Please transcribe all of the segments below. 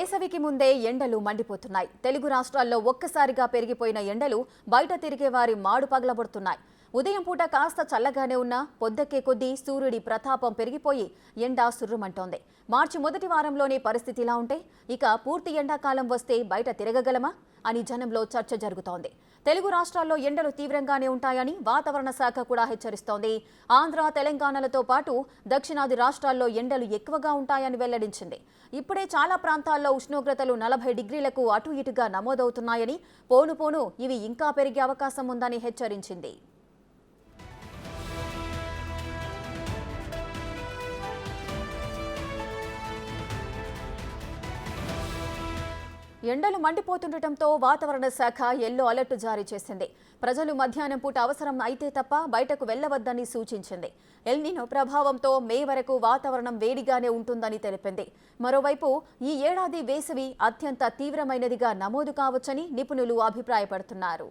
వేసవికి ముందే ఎండలు మండిపోతున్నాయి. తెలుగు రాష్ట్రాల్లో ఒక్కసారిగా పెరిగిపోయిన ఎండలు బయట తిరిగే వారి మాడు పగలబడుతున్నాయి. ఉదయం పూట కాస్త చల్లగానే ఉన్నా పొద్దెక్కే కొద్దీ సూర్యుడి ప్రతాపం పెరిగిపోయి ఎండ సుర్రుమంటోంది. మార్చి మొదటి వారంలోనే పరిస్థితి ఇలా ఉంటే ఇక పూర్తి ఎండాకాలం వస్తే బయట తిరగగలమా అని జనంలో చర్చ జరుగుతోంది. తెలుగు రాష్ట్రాల్లో ఎండలు తీవ్రంగానే ఉంటాయని వాతావరణ శాఖ కూడా హెచ్చరిస్తోంది. ఆంధ్ర, తెలంగాణలతో పాటు దక్షిణాది రాష్ట్రాల్లో ఎండలు ఎక్కువగా ఉంటాయని వెల్లడించింది. ఇప్పుడే చాలా ప్రాంతాల్లో ఉష్ణోగ్రతలు 40 డిగ్రీలకు అటు ఇటుగా నమోదవుతున్నాయని, పోను పోను ఇవి ఇంకా పెరిగే అవకాశం ఉందని హెచ్చరించింది. ఎండలు మండిపోతుండటంతో వాతావరణ శాఖ ఎల్లో అలర్ట్ జారీ చేసింది. ప్రజలు మధ్యాహ్నం పూట అవసరం అయితే తప్ప బయటకు వెళ్లవద్దని సూచించింది. ఎల్నినో ప్రభావంతో మే వరకు వాతావరణం వేడిగానే ఉంటుందని తెలిపింది. మరోవైపు ఈ ఏడాది వేసవి అత్యంత తీవ్రమైనదిగా నమోదు కావచ్చని నిపుణులు అభిప్రాయపడుతున్నారు.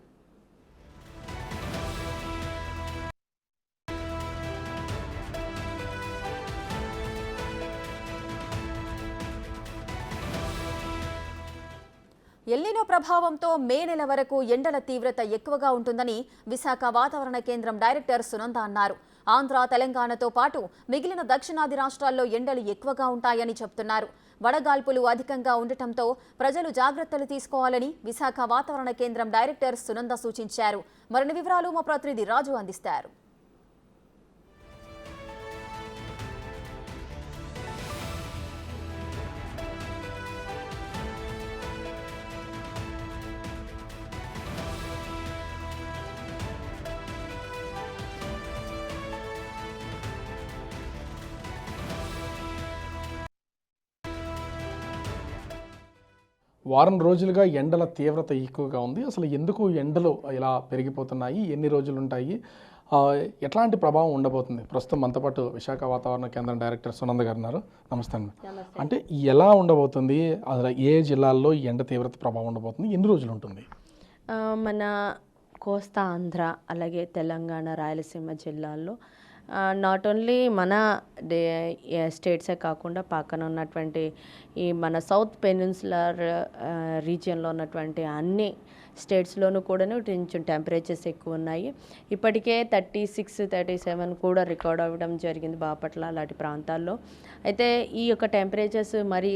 ఎల్నినో ప్రభావంతో మే నెల వరకు ఎండల తీవ్రత ఎక్కువగా ఉంటుందని విశాఖ వాతావరణ కేంద్రం డైరెక్టర్ సునంద అన్నారు. ఆంధ్ర, తెలంగాణతో పాటు మిగిలిన దక్షిణాది రాష్ట్రాల్లో ఎండలు ఎక్కువగా ఉంటాయని చెబుతున్నారు. వడగాల్పులు అధికంగా ఉండటంతో ప్రజలు జాగ్రత్తలు తీసుకోవాలని విశాఖ వాతావరణ కేంద్రం డైరెక్టర్ సునంద సూచించారు. మరిన్ని వివరాలు మా ప్రతినిధి రాజు అందిస్తారు. వారం రోజులుగా ఎండల తీవ్రత ఎక్కువగా ఉంది. అసలు ఎందుకు ఎండలు ఇలా పెరిగిపోతున్నాయి, ఎన్ని రోజులు ఉంటాయి, ఎట్లాంటి ప్రభావం ఉండబోతుంది? ప్రస్తుతం మనతో పాటు విశాఖ వాతావరణ కేంద్రం డైరెక్టర్ సునంద గారు ఉన్నారు. నమస్తే అండి. అంటే ఎలా ఉండబోతుంది, అసలు ఏ జిల్లాల్లో ఎండ తీవ్రత ప్రభావం ఉండబోతుంది, ఎన్ని రోజులు ఉంటుంది? మన కోస్తా ఆంధ్ర, అలాగే తెలంగాణ, రాయలసీమ జిల్లాల్లో నాట్ ఓన్లీ మన స్టేట్సే కాకుండా పక్కన ఉన్నటువంటి ఈ మన సౌత్ పెనిన్సులర్ రీజియన్లో ఉన్నటువంటి అన్ని స్టేట్స్లోనూ కూడా కొంచెం టెంపరేచర్స్ ఎక్కువ ఉన్నాయి. ఇప్పటికే 36, 37 కూడా రికార్డ్ అవ్వడం జరిగింది బాపట్ల లాంటి ప్రాంతాల్లో. అయితే ఈ యొక్క టెంపరేచర్స్ మరి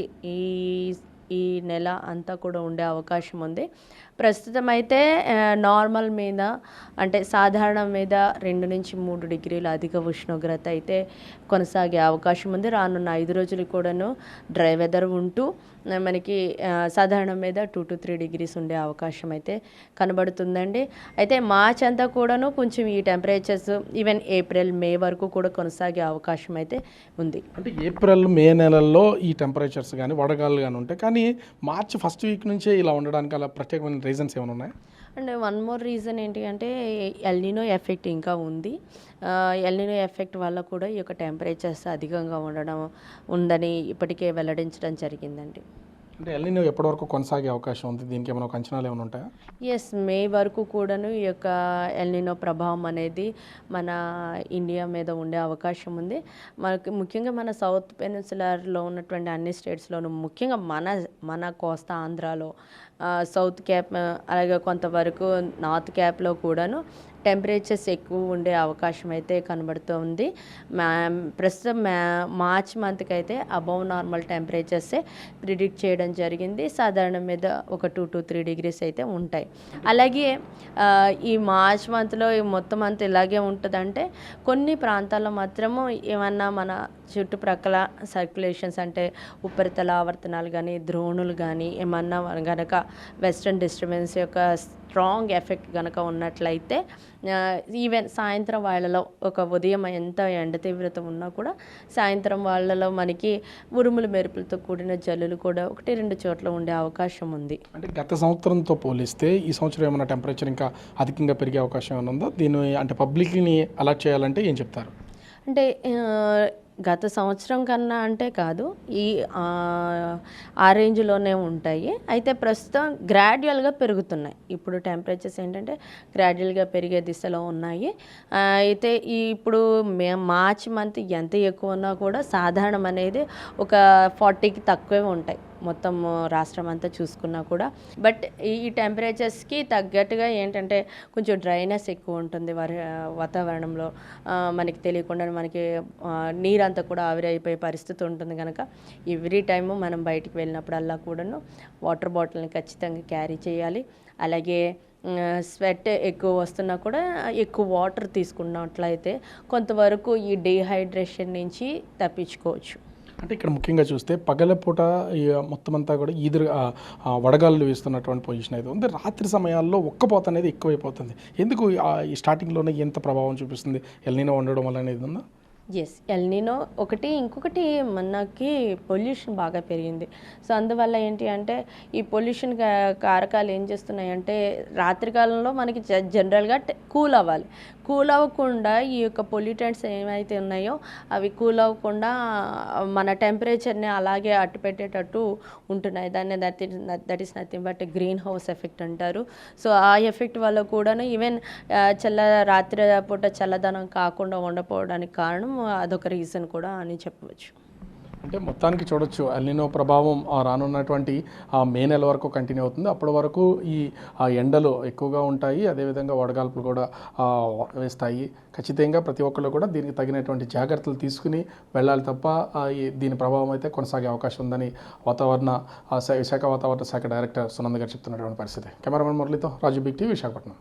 ఈ నెల అంతా కూడా ఉండే అవకాశం ఉంది. ప్రస్తుతం అయితే నార్మల్ మీద అంటే సాధారణం మీద 2 నుంచి 3 డిగ్రీల అధిక ఉష్ణోగ్రత అయితే కొనసాగే అవకాశం ఉంది. రానున్న 5 రోజులు కూడాను డ్రై వెదర్ ఉంటూ మనకి సాధారణం మీద 2 to 3 డిగ్రీస్ ఉండే అవకాశం అయితే కనబడుతుందండి. అయితే మార్చ్ అంతా కూడాను కొంచెం ఈ టెంపరేచర్స్ ఈవెన్ ఏప్రిల్, మే వరకు కూడా కొనసాగే అవకాశం అయితే ఉంది. అంటే ఏప్రిల్, మే నెలల్లో ఈ టెంపరేచర్స్ కానీ వడగాలు కానీ ఉంటాయి, కానీ మార్చి ఫస్ట్ వీక్ నుంచే ఇలా ఉండడానికి అలా ప్రత్యేకమైన రీజన్స్ ఏమైనా ఉన్నాయి? అండ్ వన్ మోర్ రీజన్ ఏంటి అంటే ఎల్నినో ఎఫెక్ట్ ఇంకా ఉంది. ఎల్నినో ఎఫెక్ట్ వల్ల కూడా ఈ యొక్క టెంపరేచర్స్ అధికంగా ఉండడం ఉందని ఇప్పటికే వెల్లడించడం జరిగిందండి. అంటే ఎల్నినో ఎప్పటి వరకు కొనసాగే అవకాశం ఉంది? దీనికి ఏమైనా అంచనాలు ఏమైనా ఉంటాయా? ఎస్, మే వరకు కూడాను ఈ యొక్క ఎల్నినో ప్రభావం అనేది మన ఇండియా మీద ఉండే అవకాశం ఉంది. మనకి ముఖ్యంగా మన సౌత్ పెనిన్సులర్లో ఉన్నటువంటి అన్ని స్టేట్స్లోనూ, ముఖ్యంగా మన కోస్తా ఆంధ్రాలో, సౌత్ క్యాప్, అలాగే కొంతవరకు నార్త్ క్యాప్లో కూడాను టెంపరేచర్స్ ఎక్కువ ఉండే అవకాశం అయితే కనబడుతుంది. ప్రస్తుతం మార్చ్ మంత్కి అయితే అబౌవ్ నార్మల్ టెంపరేచర్సే ప్రిడిక్ట్ చేయడం జరిగింది. సాధారణం మీద ఒక 2 to 3 డిగ్రీస్ అయితే ఉంటాయి. అలాగే ఈ మార్చ్ మంత్లో మొత్తం అంతా ఇలాగే ఉంటుందంటే కొన్ని ప్రాంతాల్లో మాత్రము ఏమన్నా మన చుట్టుప్రక్కల సర్క్యులేషన్స్ అంటే ఉపరితల ఆవర్తనాలు కానీ, ద్రోణులు కానీ ఏమన్నా గనక వెస్ట్రన్ డిస్టర్బెన్స్ యొక్క స్ట్రాంగ్ ఎఫెక్ట్ కనుక ఉన్నట్లయితే ఈవెన్ సాయంత్రం వాళ్ళలో ఒక ఉదయం ఎంత ఎండ తీవ్రత ఉన్నా కూడా సాయంత్రం వాళ్ళలో మనకి ఉరుములు మెరుపులతో కూడిన జల్లులు కూడా 1-2 చోట్ల ఉండే అవకాశం ఉంది. అంటే గత సంవత్సరంతో పోలిస్తే ఈ సంవత్సరం ఏమైనా టెంపరేచర్ ఇంకా అధికంగా పెరిగే అవకాశం ఏమైనా ఉందా? దీన్ని అంటే పబ్లిక్ని అలర్ట్ చేయాలంటే ఏం చెప్తారు? అంటే గత సంవత్సరం కన్నా అంటే కాదు, ఆ రేంజ్లోనే ఉంటాయి. అయితే ప్రస్తుతం గ్రాడ్యువల్గా పెరుగుతున్నాయి. ఇప్పుడు టెంపరేచర్స్ ఏంటంటే గ్రాడ్యువల్గా పెరిగే దిశలో ఉన్నాయి. అయితే ఇప్పుడు మార్చ్ మంత్ ఎంత ఎక్కువ ఉన్నా కూడా సాధారణం అనేది ఒక 40కి తక్కువే ఉంటాయి. మొత్తం రాష్ట్రం అంతా చూసుకున్నా కూడా. బట్ ఈ టెంపరేచర్స్కి తగ్గట్టుగా ఏంటంటే కొంచెం డ్రైనెస్ ఎక్కువ ఉంటుంది వాతావరణంలో. మనకి తెలియకుండా మనకి నీరంతా కూడా ఆవిరైపోయే పరిస్థితి ఉంటుంది కనుక ఎవ్రీ టైము మనం బయటికి వెళ్ళినప్పుడల్లా కూడాను వాటర్ బాటిల్ని ఖచ్చితంగా క్యారీ చేయాలి. అలాగే స్వెట్ ఎక్కువ వస్తున్నా కూడా ఎక్కువ వాటర్ తీసుకున్నట్లయితే కొంతవరకు ఈ డీహైడ్రేషన్ నుంచి తప్పించుకోవచ్చు. అంటే ఇక్కడ ముఖ్యంగా చూస్తే పగలపూట మొత్తం అంతా కూడా వడగాళ్ళు వేస్తున్నటువంటి పొజిషన్ అయితే ఉంది. రాత్రి సమయాల్లో ఉక్కపోత అనేది ఎక్కువైపోతుంది. ఎందుకు ఈ స్టార్టింగ్లోనే ఎంత ప్రభావం చూపిస్తుంది? ఎల్నినో ఉండడం వల్ల అనేది ఉందా? ఎస్, ఎల్నినో ఒకటి. ఇంకొకటి మనకి పొల్యూషన్ బాగా పెరిగింది. సో అందువల్ల ఏంటి అంటే ఈ పొల్యూషన్ కారకాలు ఏం చేస్తున్నాయంటే రాత్రికాలంలో మనకి జనరల్గా కూల్ అవ్వాలి. కూల్ అవ్వకుండా ఈ యొక్క పొల్యూటెంట్స్ ఏమైతే ఉన్నాయో అవి కూల్ అవ్వకుండా మన టెంపరేచర్ని అలాగే అట్టుపెట్టేటట్టు ఉంటున్నాయి. దాన్ని that is nothing but green house effect అంటారు. సో ఆ ఎఫెక్ట్ వల్ల కూడాను ఈవెన్ రాత్రి పూట చల్లదనం కాకుండా ఉండకపోవడానికి కారణం అదొక రీజన్ కూడా అని చెప్పవచ్చు. అంటే మొత్తానికి చూడొచ్చు ఎల్నినో ప్రభావం రానున్నటువంటి మే నెల వరకు కంటిన్యూ అవుతుంది. అప్పటి వరకు ఈ ఎండలు ఎక్కువగా ఉంటాయి, అదేవిధంగా వడగాల్పులు కూడా వేస్తాయి. ఖచ్చితంగా ప్రతి ఒక్కళ్ళు కూడా దీనికి తగినటువంటి జాగ్రత్తలు తీసుకుని వెళ్ళాలి తప్ప దీని ప్రభావం అయితే కొనసాగే అవకాశం ఉందని విశాఖ వాతావరణ శాఖ డైరెక్టర్ సునంద గారు చెప్తున్నటువంటి పరిస్థితి. కెమెరామెన్ మురళితో రాజు బిగ్ టీవీ విశాఖపట్నం.